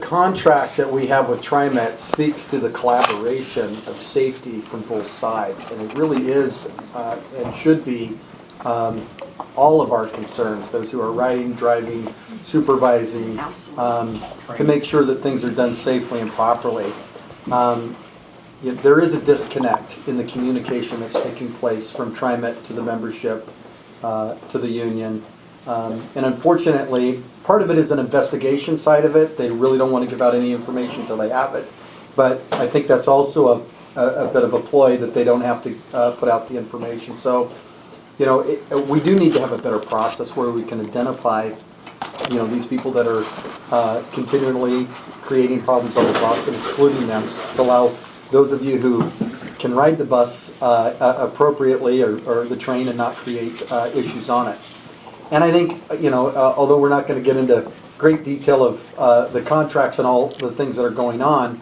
contract that we have with TriMet speaks to the collaboration of safety from both sides, and it really is and should be all of our concerns, those who are riding, driving, supervising, to make sure that things are done safely and properly. There is a disconnect in the communication that's taking place from TriMet to the membership, to the union. And unfortunately, part of it is an investigation side of it. They really don't want to give out any information until they have it. But I think that's also a bit of a ploy that they don't have to put out the information. So, we do need to have a better process where we can identify, these people that are continually creating problems on the bus and excluding them to allow those of you who can ride the bus appropriately or the train and not create issues on it. And I think, although we're not going to get into great detail of the contracts and all the things that are going on,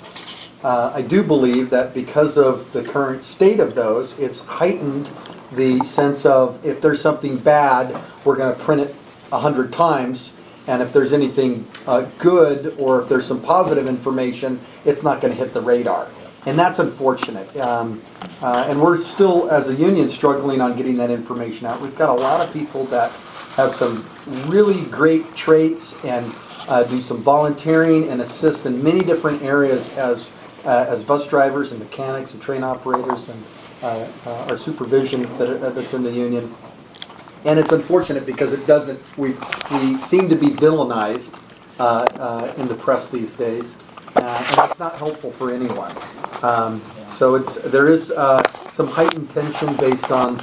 I do believe that because of the current state of those, it's heightened the sense of if there's something bad, we're going to print it 100 times, and if there's anything good or if there's some positive information, it's not going to hit the radar. And that's unfortunate. And we're still, as a union, struggling on getting that information out. We've got a lot of people that have some really great traits and do some volunteering and assist in many different areas as bus drivers and mechanics and train operators and our supervision that's in the union. And it's unfortunate because it doesn't, we seem to be villainized in the press these days, and it's not helpful for anyone. So there is some heightened tension based on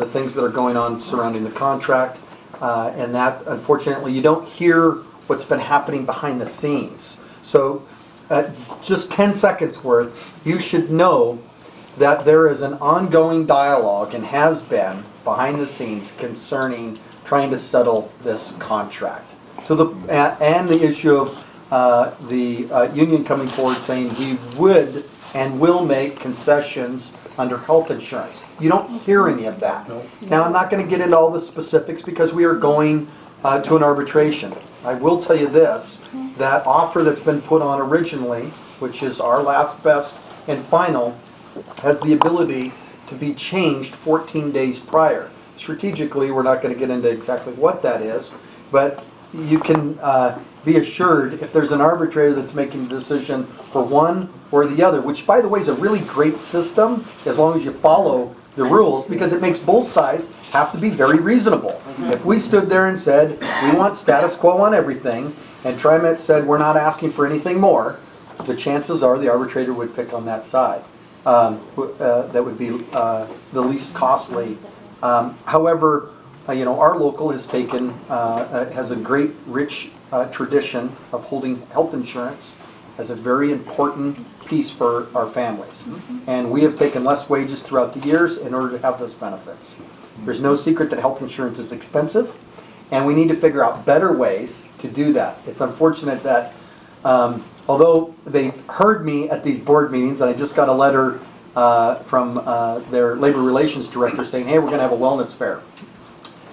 the things that are going on surrounding the contract, and that, unfortunately, you don't hear what's been happening behind the scenes. So just 10 seconds worth, you should know that there is an ongoing dialogue and has been behind the scenes concerning trying to settle this contract. So and the issue of the union coming forward saying we would and will make concessions under health insurance. You don't hear any of that. Now, I'm not going to get into all the specifics because we are going to an arbitration. I will tell you this, that offer that's been put on originally, which is our last best and final, has the ability to be changed 14 days prior. Strategically, we're not going to get into exactly what that is, but you can be assured if there's an arbitrator that's making a decision for one or the other, which, by the way, is a really great system as long as you follow the rules, because it makes both sides have to be very reasonable. If we stood there and said, we want status quo on everything, and TriMet said we're not asking for anything more, the chances are the arbitrator would pick on that side. That would be the least costly. However, our local has taken, has a great, rich tradition of holding health insurance as a very important piece for our families. And we have taken less wages throughout the years in order to have those benefits. There's no secret that health insurance is expensive, and we need to figure out better ways to do that. It's unfortunate that although they heard me at these board meetings, and I just got a letter from their labor relations director saying, hey, we're going to have a wellness fair.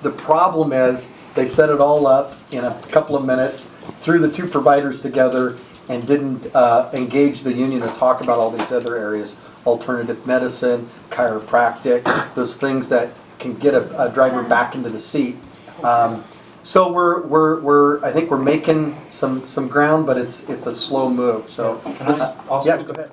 The problem is they set it all up in a couple of minutes, threw the two providers together, and didn't engage the union to talk about all these other areas, alternative medicine, chiropractic, those things that can get a driver back into the seat. So I think we're making some ground, but it's a slow move. So yeah, go ahead.